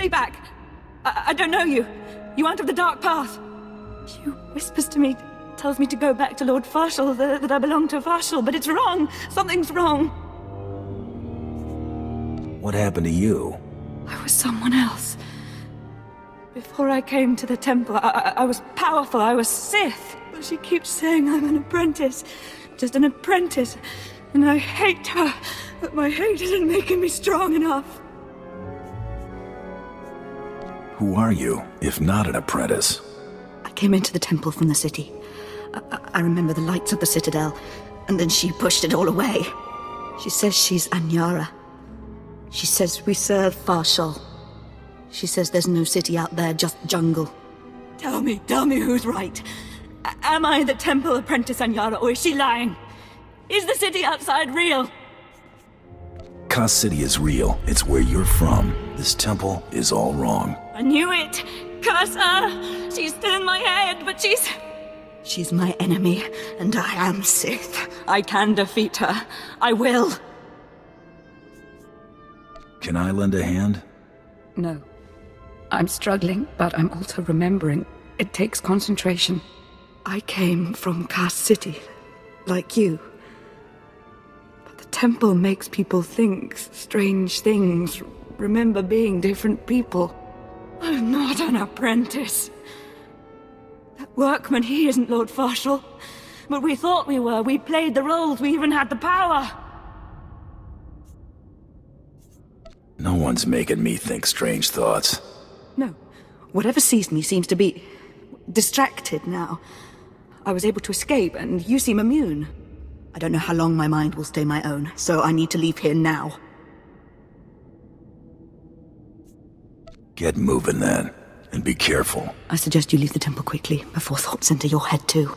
me back. I don't know you. You aren't of the dark path. She whispers to me, tells me to go back to Lord Farshall, that I belong to Farshall, but it's wrong. Something's wrong. What happened to you? I was someone else. Before I came to the temple, I was powerful, I was Sith. But she keeps saying I'm an apprentice. Just an apprentice. And I hate her. But my hate isn't making me strong enough. Who are you, if not an apprentice? I came into the temple from the city. I remember the lights of the citadel, and then she pushed it all away. She says she's Anyara. She says we serve Farshall. She says there's no city out there, just jungle. Tell me who's right. Am I the temple apprentice Anyara, or is she lying? Is the city outside real? Kaas City is real. It's where you're from. This temple is all wrong. I knew it! Kaas! She's still in my head, but she's my enemy, and I am Sith. I can defeat her. I will. Can I lend a hand? No. I'm struggling, but I'm also remembering. It takes concentration. I came from Kaas City, like you. But the temple makes people think strange things, remember being different people. I'm not an apprentice. That workman, he isn't Lord Farshall. But we thought we were. We played the roles. We even had the power. No one's making me think strange thoughts. No. Whatever seized me seems to be distracted now. I was able to escape, and you seem immune. I don't know how long my mind will stay my own, so I need to leave here now. Get moving then, and be careful. I suggest you leave the temple quickly, before thoughts enter your head too.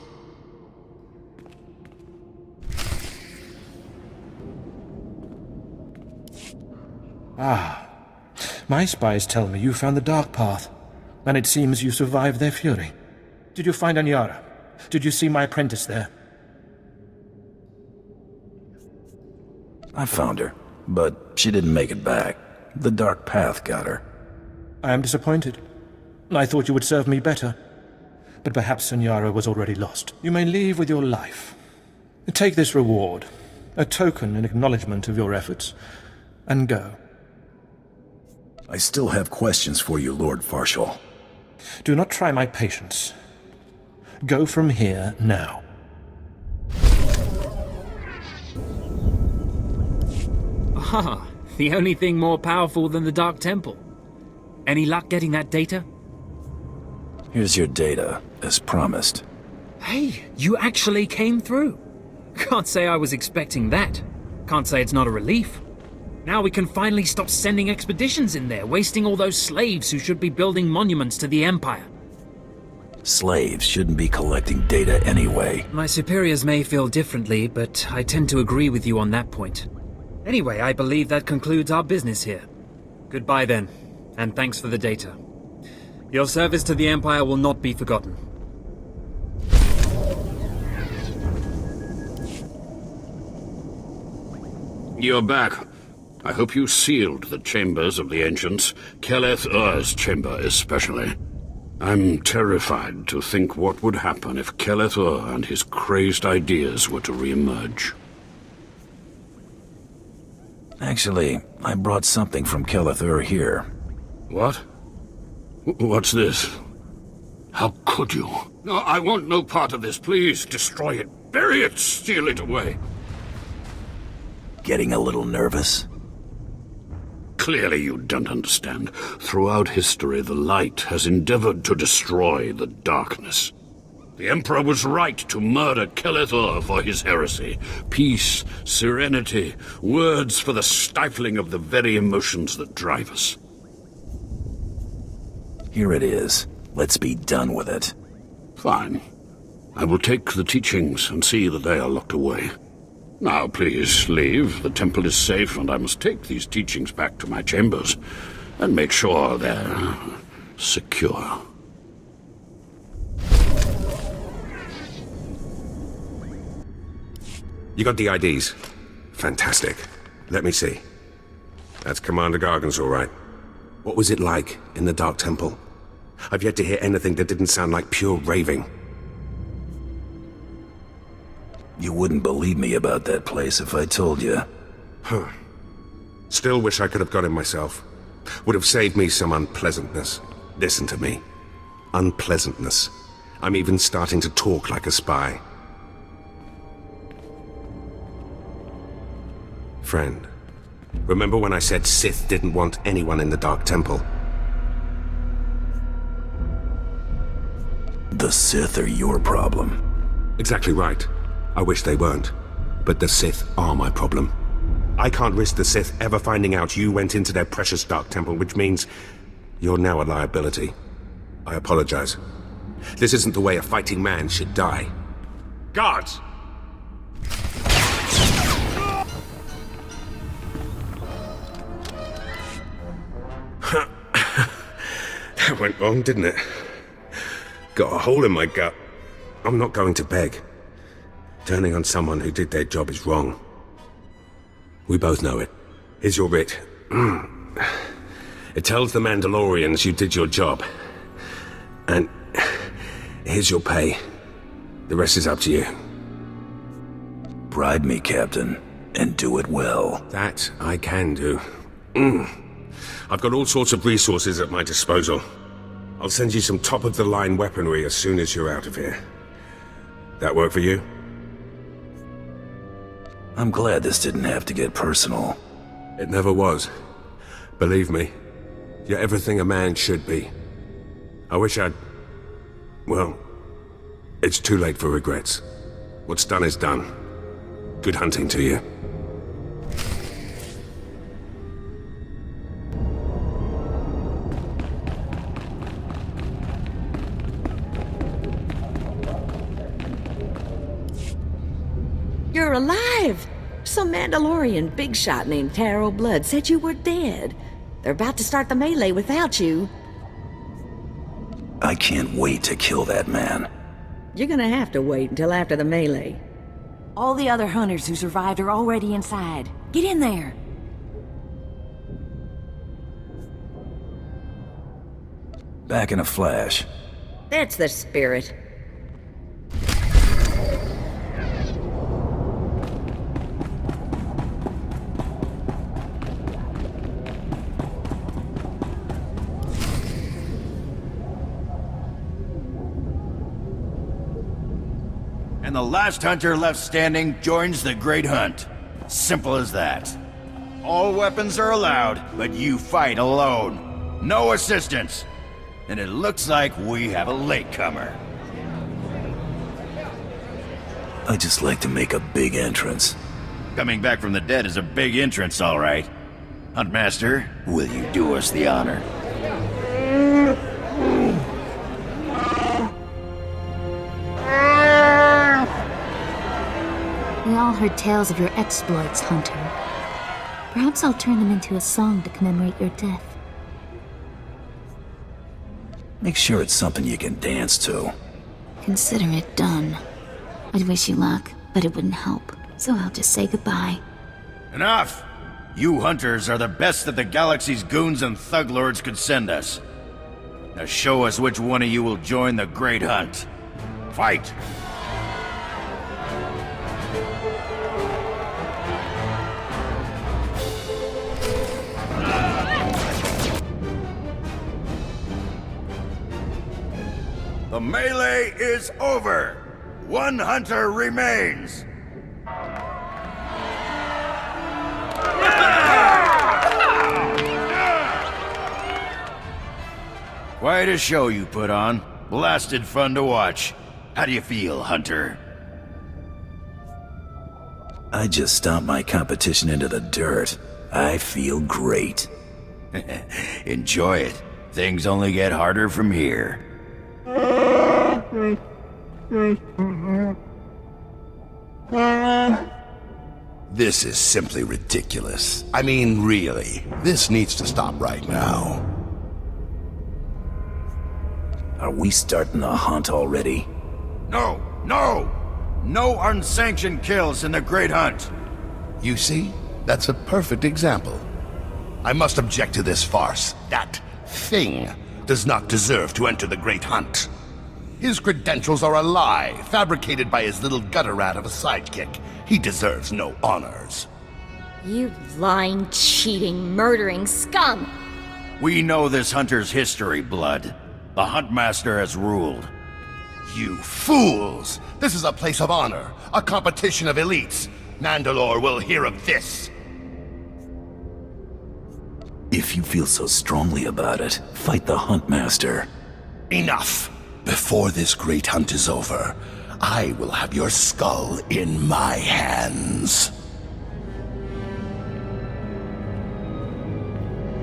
Ah. My spies tell me you found the dark path, and it seems you survived their fury. Did you find Anyara? Did you see my apprentice there? I found her, but she didn't make it back. The dark path got her. I am disappointed. I thought you would serve me better. But perhaps Anyara was already lost. You may leave with your life. Take this reward, a token in acknowledgement of your efforts, and go. I still have questions for you, Lord Farshall. Do not try my patience. Go from here now. Ah, the only thing more powerful than the Dark Temple. Any luck getting that data? Here's your data, as promised. Hey, you actually came through. Can't say I was expecting that. Can't say it's not a relief. Now we can finally stop sending expeditions in there, wasting all those slaves who should be building monuments to the Empire. Slaves shouldn't be collecting data anyway. My superiors may feel differently, but I tend to agree with you on that point. Anyway, I believe that concludes our business here. Goodbye then, and thanks for the data. Your service to the Empire will not be forgotten. You're back. I hope you sealed the chambers of the ancients, SWTOR's chamber especially. I'm terrified to think what would happen if SWTOR and his crazed ideas were to re-emerge. Actually, I brought something from SWTOR here. What? What's this? How could you? No, I want no part of this. Please, destroy it. Bury it. Steal it away. Getting a little nervous? Clearly you don't understand. Throughout history, the light has endeavored to destroy the darkness. The Emperor was right to murder SWTOR for his heresy. Peace, serenity, words for the stifling of the very emotions that drive us. Here it is. Let's be done with it. Fine. I will take the teachings and see that they are locked away. Now, please, leave. The temple is safe, and I must take these teachings back to my chambers and make sure they're secure. You got the IDs? Fantastic. Let me see. That's Commander Gargan's all right. What was it like in the Dark Temple? I've yet to hear anything that didn't sound like pure raving. You wouldn't believe me about that place if I told you. Huh. Still wish I could have got in myself. Would have saved me some unpleasantness. Listen to me. Unpleasantness. I'm even starting to talk like a spy. Friend, remember when I said Sith didn't want anyone in the Dark Temple? The Sith are your problem. Exactly right. I wish they weren't. But the Sith are my problem. I can't risk the Sith ever finding out you went into their precious Dark Temple, which means you're now a liability. I apologize. This isn't the way a fighting man should die. Guards! That went wrong, didn't it? Got a hole in my gut. I'm not going to beg. Turning on someone who did their job is wrong. We both know it. Here's your writ. It tells the Mandalorians you did your job. And here's your pay. The rest is up to you. Bribe me, Captain, and do it well. That I can do. I've got all sorts of resources at my disposal. I'll send you some top-of-the-line weaponry as soon as you're out of here. That work for you? I'm glad this didn't have to get personal. It never was. Believe me, you're everything a man should be. I wish I'd... Well, it's too late for regrets. What's done is done. Good hunting to you. You're alive! Some Mandalorian big shot named Taro Blood said you were dead. They're about to start the melee without you. I can't wait to kill that man. You're gonna have to wait until after the melee. All the other hunters who survived are already inside. Get in there! Back in a flash. That's the spirit. And the last hunter left standing joins the Great Hunt. Simple as that. All weapons are allowed, but you fight alone. No assistance. And it looks like we have a latecomer. I just like to make a big entrance. Coming back from the dead is a big entrance, all right. Huntmaster, will you do us the honor? We all heard tales of your exploits, Hunter. Perhaps I'll turn them into a song to commemorate your death. Make sure it's something you can dance to. Consider it done. I'd wish you luck, but it wouldn't help. So I'll just say goodbye. Enough! You hunters are the best that the galaxy's goons and thug lords could send us. Now show us which one of you will join the Great Hunt. Fight! The melee is over! One hunter remains! Quite a show you put on. Blasted fun to watch. How do you feel, Hunter? I just stomped my competition into the dirt. I feel great. Enjoy it. Things only get harder from here. This is simply ridiculous. I mean, really. This needs to stop right now. Are we starting the hunt already? No! No! No unsanctioned kills in the Great Hunt! You see? That's a perfect example. I must object to this farce. That thing does not deserve to enter the Great Hunt. His credentials are a lie, fabricated by his little gutter rat of a sidekick. He deserves no honors. You lying, cheating, murdering scum! We know this hunter's history, Blood. The Huntmaster has ruled. You fools! This is a place of honor, a competition of elites. Mandalore will hear of this. If you feel so strongly about it, fight the Huntmaster. Enough! Before this great hunt is over, I will have your skull in my hands.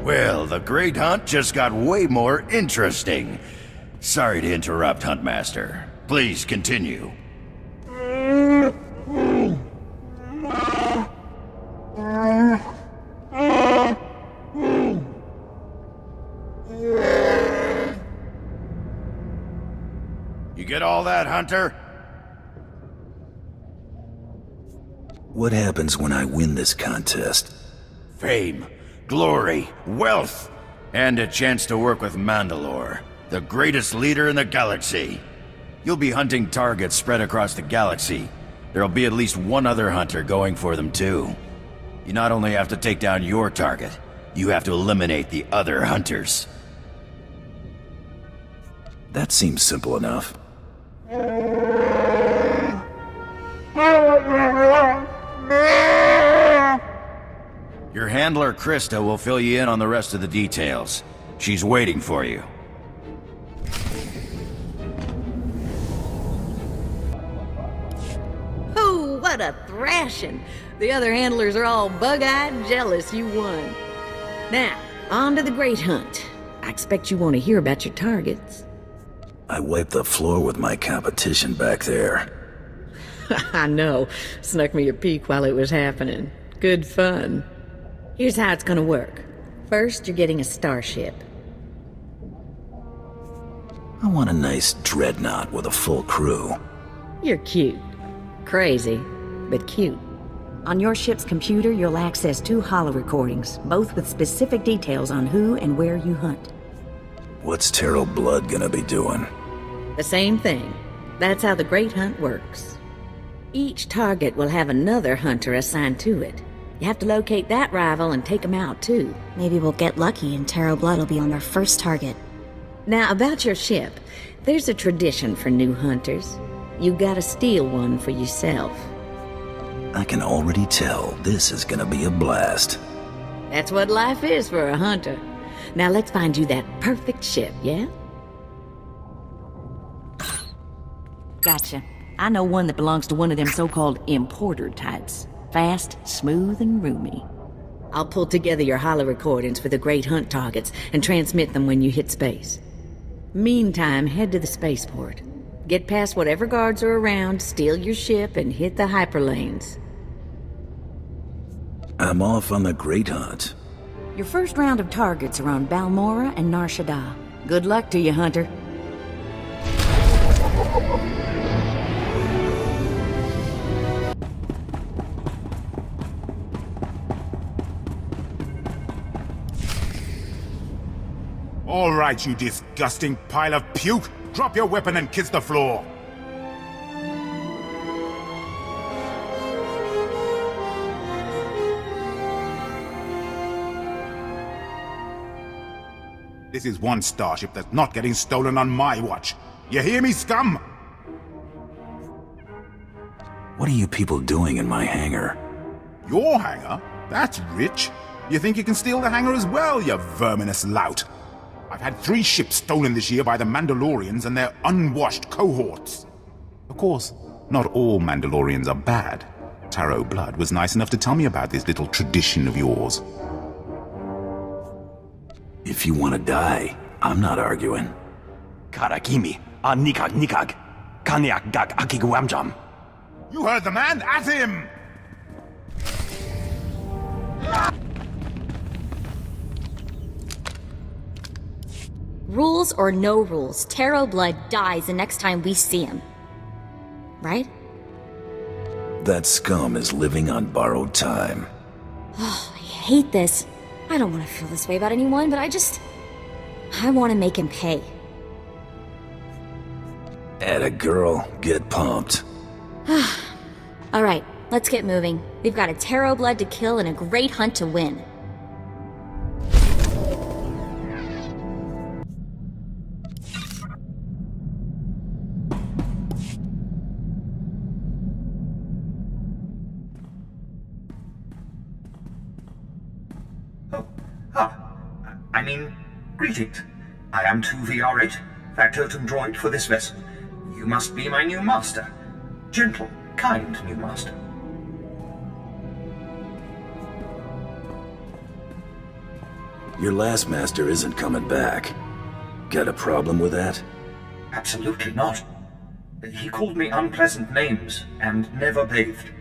Well, the Great Hunt just got way more interesting. Sorry to interrupt, Huntmaster. Please continue. You get all that, Hunter? What happens when I win this contest? Fame, glory, wealth, and a chance to work with Mandalore, the greatest leader in the galaxy. You'll be hunting targets spread across the galaxy. There'll be at least one other hunter going for them too. You not only have to take down your target, you have to eliminate the other hunters. That seems simple enough. Your handler, Krista, will fill you in on the rest of the details. She's waiting for you. Oh, what a thrashing! The other handlers are all bug-eyed jealous you won. Now, on to the Great Hunt. I expect you want to hear about your targets. I wiped the floor with my competition back there. I know. Snuck me a peek while it was happening. Good fun. Here's how it's gonna work. First, you're getting a starship. I want a nice dreadnought with a full crew. You're cute. Crazy, but cute. On your ship's computer, you'll access 2 holo-recordings, both with specific details on who and where you hunt. What's Terrell Blood gonna be doing? The same thing. That's how the Great Hunt works. Each target will have another hunter assigned to it. You have to locate that rival and take him out, too. Maybe we'll get lucky and Terrell Blood will be on our first target. Now, about your ship, there's a tradition for new hunters. You gotta steal one for yourself. I can already tell this is gonna be a blast. That's what life is for a hunter. Now let's find you that perfect ship, yeah? Gotcha. I know one that belongs to one of them so-called importer types. Fast, smooth, and roomy. I'll pull together your holo-recordings for the Great Hunt targets and transmit them when you hit space. Meantime, head to the spaceport. Get past whatever guards are around, steal your ship, and hit the hyperlanes. I'm off on the Great Hunt. Your first round of targets are on Balmora and Nar Shaddaa. Good luck to you, Hunter. All right, you disgusting pile of puke! Drop your weapon and kiss the floor! This is one starship that's not getting stolen on my watch. You hear me, scum? What are you people doing in my hangar? Your hangar? That's rich. You think you can steal the hangar as well, you verminous lout? I've had 3 ships stolen this year by the Mandalorians and their unwashed cohorts. Of course, not all Mandalorians are bad. Taro Blood was nice enough to tell me about this little tradition of yours. If you want to die, I'm not arguing. Karakimi, nikag nikag, kanyak gag akiguamjam. You heard the man! At him! Rules or no rules, Taro Blood dies the next time we see him. Right? That scum is living on borrowed time. Oh, I hate this. I don't want to feel this way about anyone, but I want to make him pay. Atta girl, get pumped. Alright, let's get moving. We've got a Tarot blood to kill and a great hunt to win. Greetings. I am 2VR8, factotum droid for this vessel. You must be my new master. Gentle, kind new master. Your last master isn't coming back. Got a problem with that? Absolutely not. He called me unpleasant names and never bathed.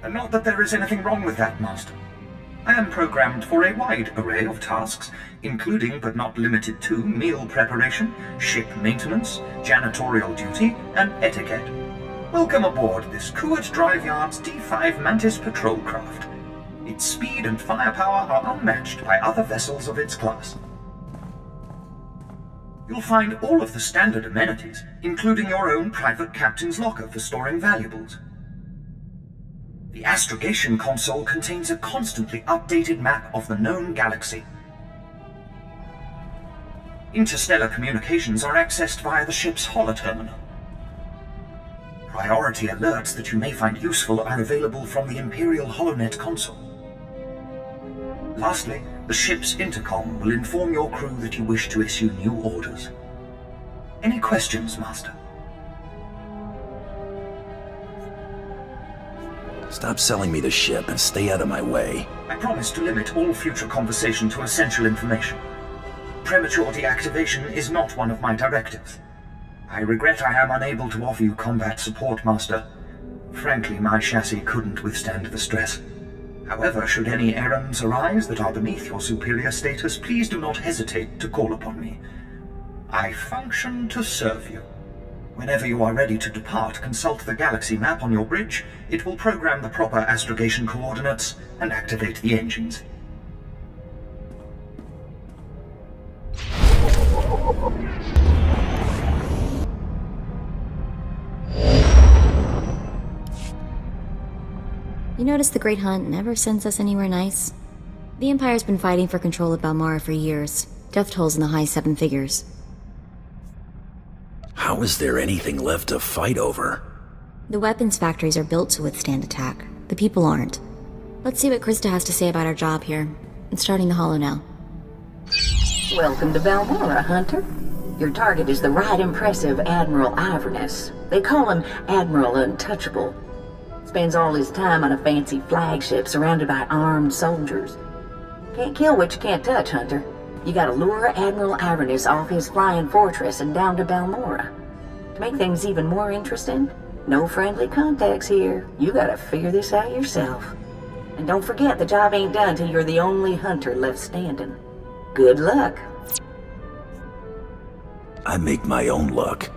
Not that there is anything wrong with that, master. I am programmed for a wide array of tasks, including but not limited to meal preparation, ship maintenance, janitorial duty, and etiquette. Welcome aboard this Kuat Drive Yard's D5 Mantis patrol craft. Its speed and firepower are unmatched by other vessels of its class. You'll find all of the standard amenities, including your own private captain's locker for storing valuables. The astrogation console contains a constantly updated map of the known galaxy. Interstellar communications are accessed via the ship's holoterminal. Priority alerts that you may find useful are available from the Imperial HoloNet console. Lastly, the ship's intercom will inform your crew that you wish to issue new orders. Any questions, Master? Stop selling me the ship and stay out of my way. I promise to limit all future conversation to essential information. Premature deactivation is not one of my directives. I regret I am unable to offer you combat support, Master. Frankly, my chassis couldn't withstand the stress. However, should any errands arise that are beneath your superior status, please do not hesitate to call upon me. I function to serve you. Whenever you are ready to depart, consult the galaxy map on your bridge. It will program the proper astrogation coordinates and activate the engines. You notice the Great Hunt never sends us anywhere nice? The Empire's been fighting for control of Balmora for years. Death tolls in the high 7 figures. How is there anything left to fight over? The weapons factories are built to withstand attack. The people aren't. Let's see what Krista has to say about our job here. It's starting the holo now. Welcome to Balmora, Hunter. Your target is the right impressive Admiral Iverness. They call him Admiral Untouchable. Spends all his time on a fancy flagship surrounded by armed soldiers. Can't kill what you can't touch, Hunter. You gotta lure Admiral Iverness off his flying fortress and down to Balmora. To make things even more interesting, no friendly contacts here. You gotta figure this out yourself. And don't forget, the job ain't done till you're the only hunter left standing. Good luck. I make my own luck.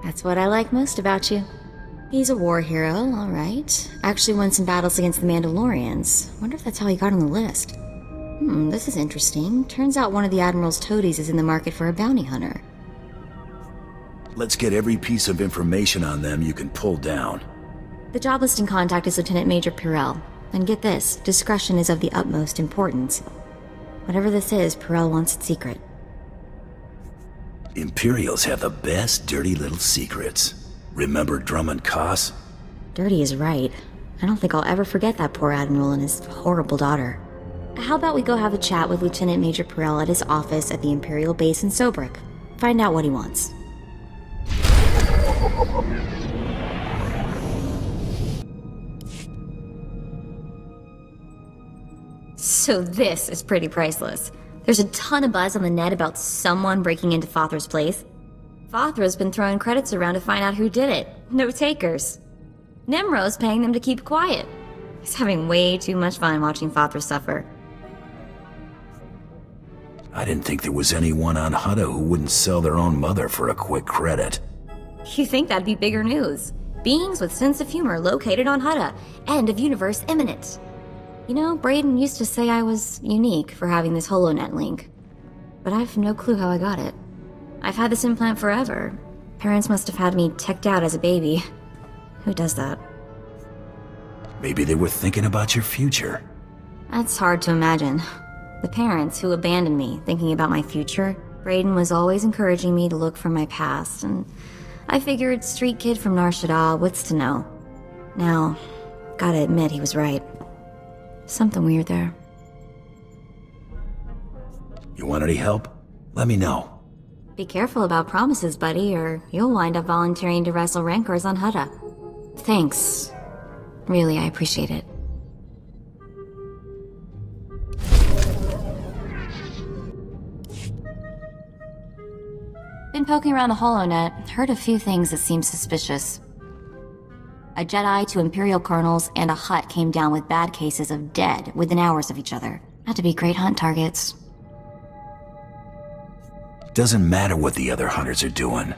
That's what I like most about you. He's a war hero, all right. Actually won some battles against the Mandalorians. Wonder if that's how he got on the list. This is interesting. Turns out one of the Admiral's toadies is in the market for a bounty hunter. Let's get every piece of information on them you can pull down. The job listing contact is Lieutenant Major Pirel. And get this, discretion is of the utmost importance. Whatever this is, Pirel wants it secret. Imperials have the best dirty little secrets. Remember Dromund Kaas? Dirty is right. I don't think I'll ever forget that poor Admiral and his horrible daughter. How about we go have a chat with Lieutenant Major Pirel at his office at the Imperial base in Sobrik? Find out what he wants. So this is pretty priceless. There's a ton of buzz on the net about someone breaking into Fothra's place. Fothra's been throwing credits around to find out who did it. No takers. Nemro's paying them to keep quiet. He's having way too much fun watching Fothra suffer. I didn't think there was anyone on Hutta who wouldn't sell their own mother for a quick credit. You think that'd be bigger news? Beings with sense of humor located on Hutta. End of universe imminent. You know, Brayden used to say I was unique for having this HoloNet link. But I have no clue how I got it. I've had this implant forever. Parents must have had me teched out as a baby. Who does that? Maybe they were thinking about your future. That's hard to imagine. The parents who abandoned me, thinking about my future, Brayden was always encouraging me to look for my past, and I figured street kid from Nar Shaddaa, what's to know? Now, gotta admit he was right. Something weird there. You want any help? Let me know. Be careful about promises, buddy, or you'll wind up volunteering to wrestle rancors on Hutta. Thanks. Really, I appreciate it. Been poking around the HoloNet, heard a few things that seem suspicious. A Jedi, 2 Imperial colonels, and a Hutt came down with bad cases of dead within hours of each other. Had to be great hunt targets. Doesn't matter what the other hunters are doing.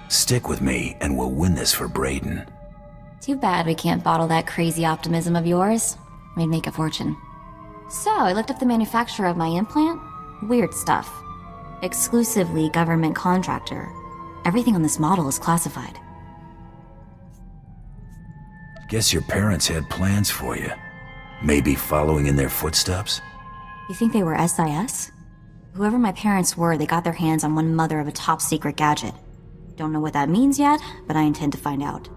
Stick with me and we'll win this for Brayden. Too bad we can't bottle that crazy optimism of yours. We'd make a fortune. So, I looked up the manufacturer of my implant. Weird stuff. Exclusively government contractor. Everything on this model is classified. Guess your parents had plans for you. Maybe following in their footsteps? You think they were SIS? Whoever my parents were, they got their hands on one mother of a top-secret gadget. Don't know what that means yet, but I intend to find out.